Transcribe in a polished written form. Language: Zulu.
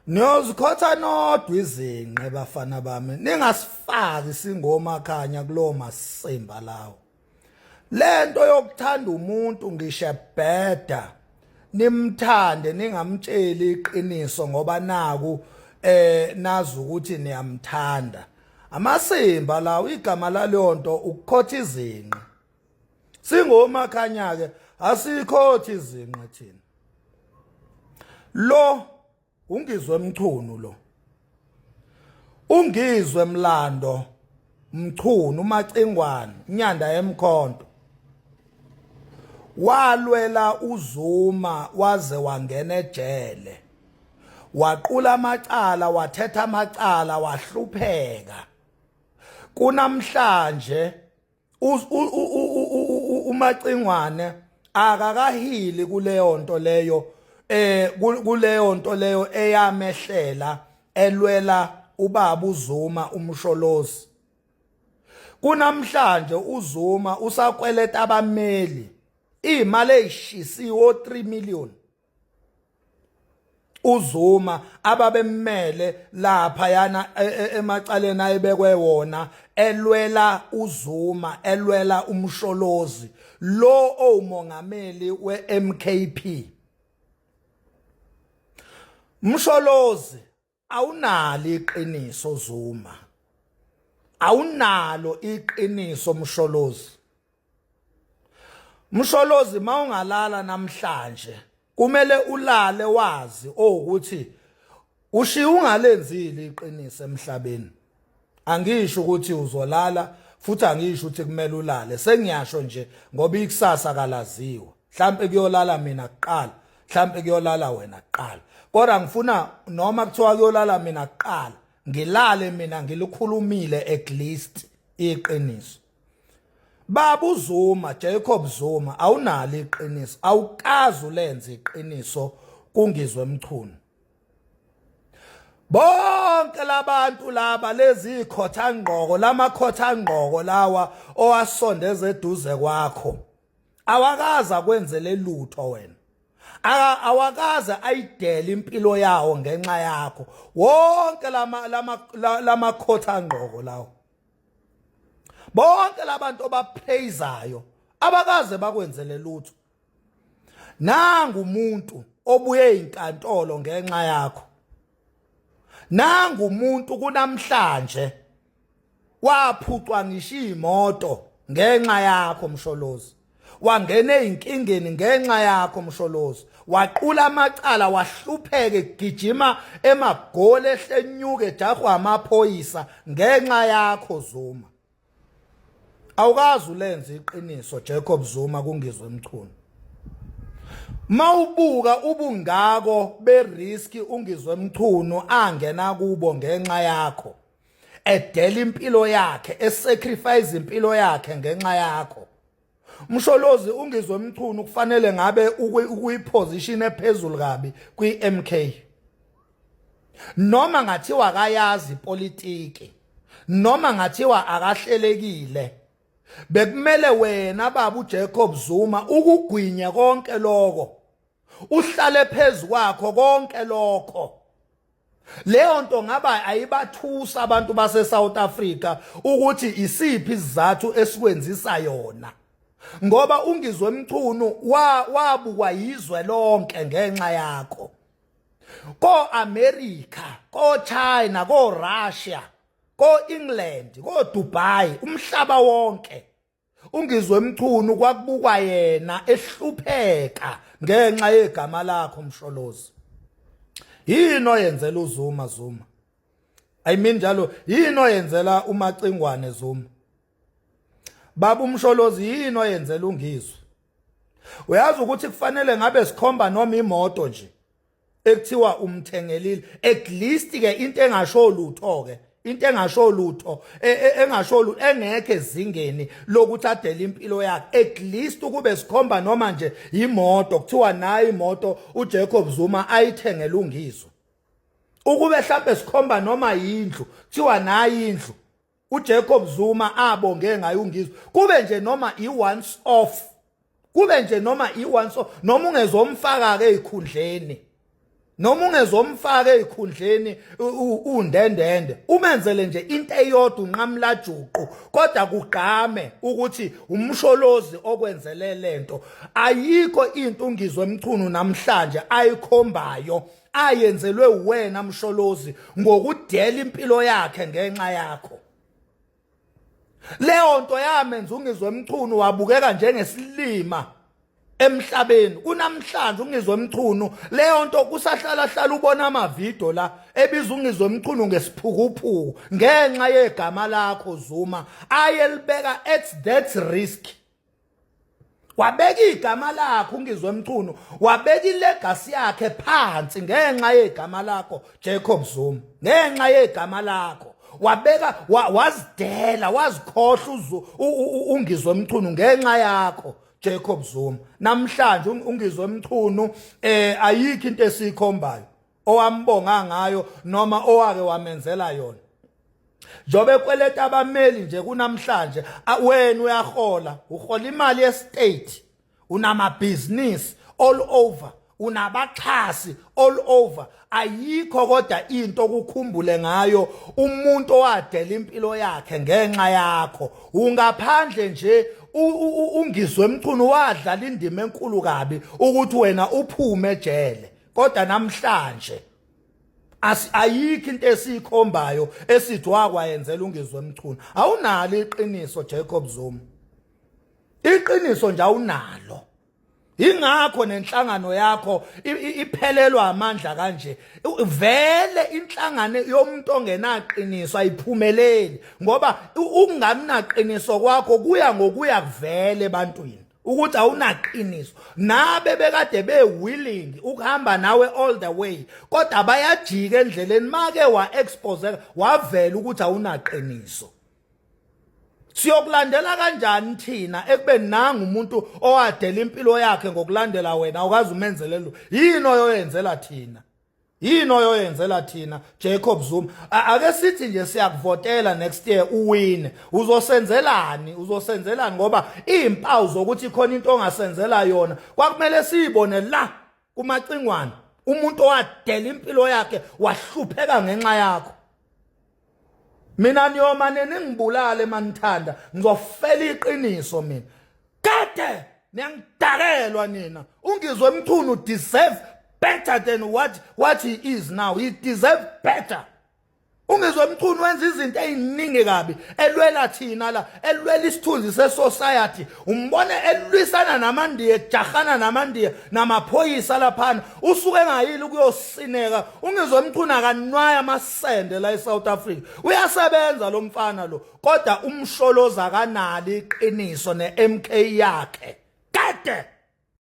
Niyozikhotha nodwa izinqe bafana bami ningasifaki singoma khanya kulo masimba lawo. Lento yokuthanda umuntu ngisho bheda nimthande ningamtsheli iqiniso ngoba naku nazi ukuthi niyamthanda. Amasimba lawo igama lalonto ukukhotha izinqe. Singoma khanya ke asikhothi izinqe thina. Lo ungizwe mchunu lo. Ungizwe mlando mchunu umacingwane inyanda yemkhonto. Walwela uZuma waze wangena ejele. Waqula amacala wathetha amacala wahlupheka. Kunamhlanje umacingwane akakahili kuleyo nto leyo kuleyo nto leyo eyamehlela elwela ubaba uZuma umsholozi. Kunamhlanje uZuma usakweleta abameli imali eyishisiwe 3 million. uZuma ababemmele lapha yana emacaleni ayebekwe wona elwela uZuma elwela umsholozi lo owumongameli weMKP. Msholozi awunalo iqiniso Zuma. Awunalo iqiniso Msholozi. Msholozi mawungalala namhlanje kumele ulale wazi ukuthi ushiya ungalenzile iqiniso emhlabeni. Angisho ukuthi uzolala futhi angisho ukuthi kumele ulale. Sengiyasho nje ngoba ikusasa kalaziwa. Mhlambe kuyolala mina kuqala, mhlambe kuyolala wena kuqala. Kodwa ngifuna noma kuthiwa kuyolala mina kuqala, ngilale mina ngilukhulumile at least iqiniso. Baba uZuma, Jacob Zuma awunalo iqiniso, awukazi ulenze iqiniso kungizwe mchunu. Bonke labantu laba lezi ikhotha ngqoko lamakhotha ngqoko lawa owasondeza eduze kwakho. Awakaza kwenzele lutho wena. Awakaze ayidele impilo yawo ngenxa yakho. Wonke lamakhotha ngqoko lawo. Bonke labantu obaphrayizayo abakaze bakwenzele lutho. Nangu umuntu obuye inkantolo ngenxa yakho. Nangu umuntu kunamhlanje waphucwa ngisho imoto ngenxa yakho Msholozi. Wangena einkingeni ngenxa yakho Msholozi. Waqula amacala wahlupheke gijima emagoli ehlenyuke ejahwa amaphoyisa ngenxa yakho Zuma. Awukazi ulenze iqiniso Jacob Zuma kungizwe mchunu. Mawubuka ubungako beriski ungizwe mchunu angena kubo ngenxa yakho. Edela impilo yakhe, esacrifice impilo yakhe ngenxa yakho. Msholozi ungizwe mchunu kufanele ngabe ukuyiposition ephezulu kabi kwiMK. Noma ngathiwa akayazi ipolitiki, noma ngathiwa akahlelekile. Bekumele wena baba uJacob Zuma ukugwinya konke lokho. Uhlale phezulu kwakho konke lokho. Leyo nto ngaba ayibathusa abantu base South Africa ukuthi isiphi isizathu esikwenzisa yona. Ngoba ungizwe mchunu wabukwa yizwe lonke ngenxa yakho. Ko America, ko China, ko Russia, ko England, ko Dubai, umhlaba wonke. Ungizwe mchunu kwakubukwa yena ehlupheka ngenxa yegama lakho Msholozi. Yini oyenzela uZuma Zuma? I mean njalo yini oyenzela umacingwane Zuma? Baba uMsholozi yini oyenzela ungizwe? Uyazi ukuthi kufanele ngabe sikhomba noma imoto nje ekuthiwa umthengelile, at least ke into engasho lutho ke, into engasho lutho engasho lutho engeke ezingeni lokuthi adele impilo yakhe, at least ukube sikhomba noma nje imoto kuthiwa nayo imoto uJacob Zuma ayithengele ungizwe. Ukube mhlawumbe sikhomba noma indlu kuthiwa nayo indlu uJacob Zuma abonge ngayo ungizwe. Kube nje noma i-once off, kube nje noma i-once off, noma ungezomfaka ke ezikhundleni. noma ungezomfaka ezikhundleni undendende umenzele nje into eyodwa unqamla juqu kodwa kugqame ukuthi umsholozi okwenzele lento ayikho into ungizwe Mchunu namhlanje ayikhombayo ayenzelwe wena msholozi ngokudela impilo yakhe ngenxa yakho. Leyo nto yamenza ungizwe Mchunu wabukeka njengesilima emhlabeni. Kunamhlanje ungizwe Mchunu leyo nto kusahlala ubona amavidiyo la ebiza ungizwe Mchunu ngesiphukuphuku ngenxa yegama lakho Zuma ayelibeka at that risk. Wabeka igama lakho ungizwe Mchunu, wabeka ilegacy yakhe phansi ngenxa yegama lakho Jacob Zuma, ngenxa yegama lakho wabeka wazidela wazikhohla ungizwe Mchunu ngenxa yakho Jacob Zuma. Namhlanje ungizwe Mchunu ayikho into esikhombayo owambonga ngayo noma owake wamenzela yona. Jobe kweleta abameli nje kunamhlanje wena uyahola, uhola imali ye-state, unamabhizinisi all over, unabaxhasi all over. Ayikho kodwa into okukhumbule ngayo umuntu owadela impilo yakhe ngenxa yakho. Ungaphandle nje ungizwe Mchunu wadlala indima enkulu kabi ukuthi wena uphume ejele. Kodwa namhlanje ayikho into esikhombayo esithi wakwayenzela ungizwe Mchunu. Awunalo iqiniso Jacob Zuma. Iqiniso nje awunalo. Ingakho nenhlangano yakho iphelelwa amandla kanje. Vele inhlangano yomuntu ongenaqiniso ayiphumeleli ngoba ukungamnaqiniso kwakho kuya ngokuya kuvele ebantwini ukuthi awunaqiniso. Nabe bekade bewilling ukuhamba nawe all the way kodwa bayajika endleleni make wa-expose wavela ukuthi awunaqiniso. Siyokulandela kanjani thina ekubeni nanga umuntu owadela impilo yakhe ngokulandela wena awukazi umenzelelo? Yini oyoyenzela thina? Yini oyoyenzela thina Jacob Zuma? Ake sithi nje siyakuvotela next year uwine. Uzosenzelani? Uzosenzelani ngoba izimpawu zokuthi khona into ongasenzela yona kwakumele siyibone la kumacingwane. Umuntu owadela impilo yakhe wahlupheka ngenxa yakho. Mina niyomane ningibulale manithanda ngizofela iqiniso mina. Kade niyangidakelwa nina. Ungizwe Mchunu deserve better than what he is now. He deserve better. Ungizwe Mchunu wenza izinto eziningi kabi elwela thina la, elwela isithunzi se-society. Umbone elwisana namandiye, jahana namandiye namaphoyisa laphana. Usuke engayili ukuyosineka. Ungizwe Mchunu akanwaya amasende la eSouth Africa. Uyasebenza lo mfana lo kodwa umsholoza kanali iqiniso ne-MK yakhe. Kade